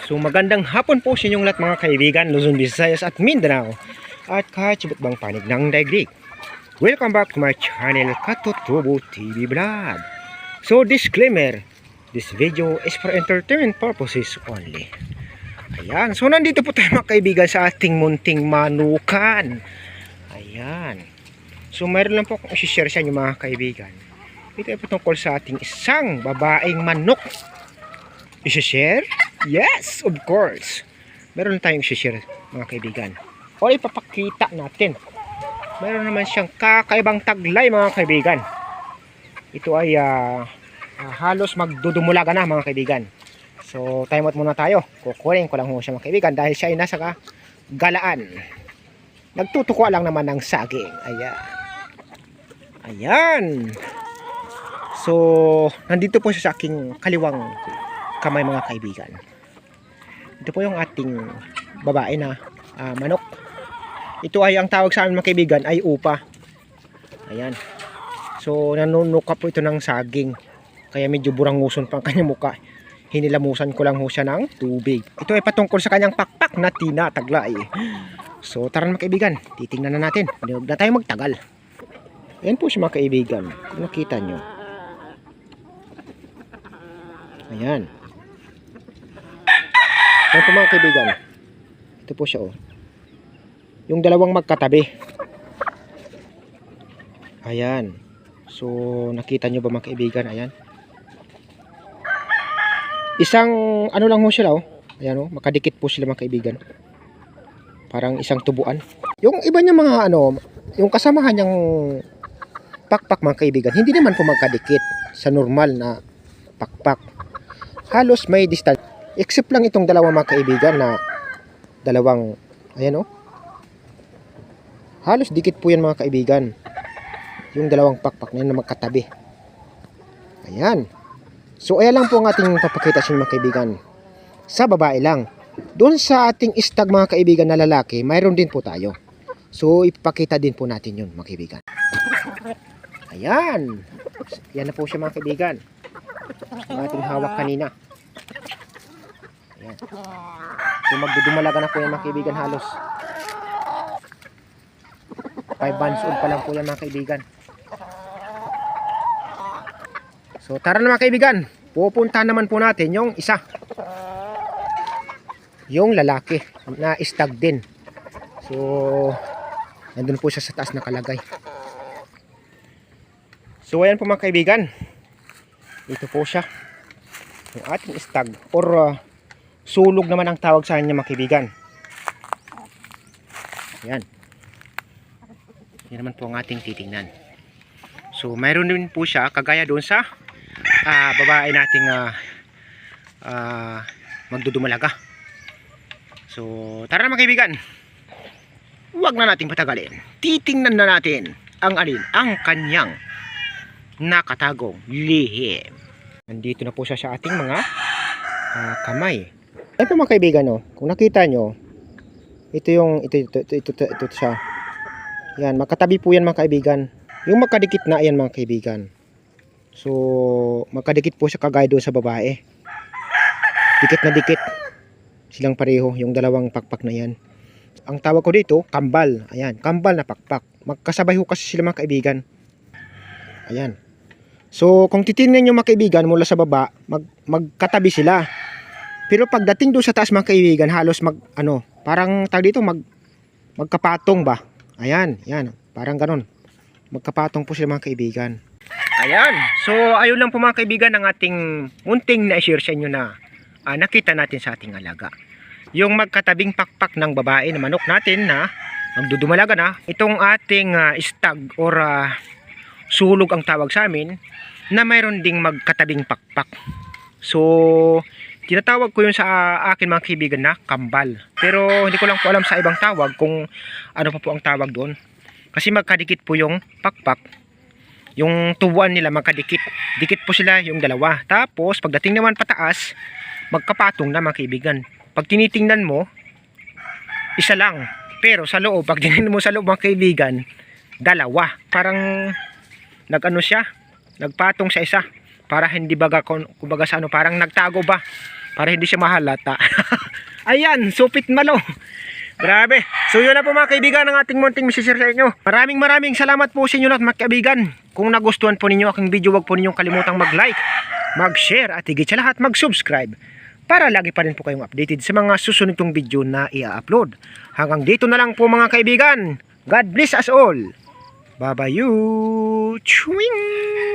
So magandang hapon po sa inyong lahat mga kaibigan, Luzon, Visayas at Mindanao at kahit subot bang panig ng daigdig. Welcome back to my channel, Katutubo TV Vlog. So disclaimer, this video is for entertainment purposes only. Ayan, so nandito po tayo mga kaibigan sa ating munting manukan. Ayan. So mayroon lang po akong i-share sa inyo mga kaibigan. Ito ay patungkol sa ating isang babaeng manok. I-share? Yes, of course. Meron tayong i-share mga kaibigan. O ipapakita natin. Meron naman siyang kakaibang taglay mga kaibigan. Ito ay halos magdudumulaga na mga kaibigan. So time out muna tayo. Kukunin ko lang ho siya mga kaibigan dahil siya ay nasa galaan. Nagtutuko lang naman ng saging. Ayan. Ayan. So nandito po siya sa aking kaliwang kamay mga kaibigan. Ito po yung ating babae na manok. Ito ay ang tawag sa amin mga kaibigan ay upa. Ayan. So nanunuka po ito ng saging. Kaya medyo buranguson pa ang kanyang muka. Hinilamusan ko lang ho siya ng tubig. Ito ay patungkol sa kanyang pakpak na tinataglay. So tara mga kaibigan, titingnan na natin. Huwag na tayo magtagal. Ayan po siya mga kaibigan. Kung nakita nyo. Ayan. Ayan po mga kaibigan. Ito po siya oh. Yung dalawang magkatabi. Ayan. So nakita nyo ba mga kaibigan? Ayan. Isang ano lang ho sila oh. Ayan oh. Makadikit po sila mga kaibigan. Parang isang tubuan. Yung iba niya mga ano. Yung kasamahan niyang pakpak mga kaibigan. Hindi naman po magkadikit sa normal na pakpak. Halos may distance. Except lang itong dalawang mga kaibigan na dalawang, ayan o. Halos dikit po yan mga kaibigan. Yung dalawang pakpak na yan na magkatabi. Ayan. So ayan lang po ang ating papakita sa mga kaibigan. Sa babae lang. Doon sa ating istag mga kaibigan na lalaki, mayroon din po tayo. So ipapakita din po natin yun mga kaibigan. Ayan. Yan na po siya mga kaibigan. Ang ating hawak kanina. Ayan. So magdudumalaga na po yan mga kaibigan halos. 5 months old pa lang po yan mga kaibigan. So tara na mga kaibigan. Pupunta naman po natin yung isa. Yung lalaki na istag din. So nandun po siya sa taas nakalagay. So ayan po mga kaibigan. Ito po siya. Yung ating istag or sulog naman ang tawag sa kanya mga kaibigan. Ayan. Yan naman po ang ating titingnan. So mayroon din po siya kagaya doon sa babae nating magdudumalaga. So tara na mga kaibigan. Huwag na nating patagalin. Titingnan na natin ang alin ang kanyang nakatagong lihim. Nandito na po siya sa ating mga kamay. Ayan po mga kaibigan oh. Kung nakita nyo, ito siya. Yan, makatabi po yan mga kaibigan. Yung makadikit na yan mga kaibigan. So makadikit po siya kagaya doon sa babae. Dikit na dikit. Silang pareho yung dalawang pakpak na yan. Ang tawag ko dito, kambal. Ayan, kambal na pakpak. Magkasabay ho kasi sila mga kaibigan. Ayan. So kung titingnan nyo mga kaibigan mula sa baba, magkatabi sila. Pero pagdating doon sa taas mga kaibigan, halos parang tag dito magkapatong ba? Ayan, yan, parang ganun. Magkapatong po sila mga kaibigan. Ayan. So ayun lang po mga kaibigan ang ating munting na i-share sa inyo na nakita natin sa ating alaga. Yung magkatabing pakpak ng babae na manok natin na magdudumalaga na, itong ating stag or sulog ang tawag sa amin na mayroon ding magkatabing pakpak. So tinatawag ko yun sa akin mga kaibigan na kambal. Pero hindi ko lang po alam sa ibang tawag kung ano pa po ang tawag doon. Kasi magkadikit po yung pakpak. Yung tubuan nila magkadikit. Dikit po sila yung dalawa. Tapos pagdating naman pataas, magkapatong na mga kaibigan. Pag tinitingnan mo, isa lang. Pero sa loob, pag tingnan mo sa loob mga kaibigan, dalawa. Parang nagpatong sa isa para hindi baga kumbaga sa parang nagtago ba para hindi siya mahalata. Ayan, supit malo. Grabe. So yun na po mga kaibigan ang ating munting misisir sa inyo. Maraming salamat po sa inyo lahat mga kaibigan. Kung nagustuhan po ninyo aking video, wag po ninyong kalimutang mag-like, mag-share at higit sa lahat mag-subscribe para lagi pa rin po kayong updated sa mga susunod kong video na i-upload. Hanggang dito na lang po mga kaibigan. God bless us all. Bye-bye you. Chewing!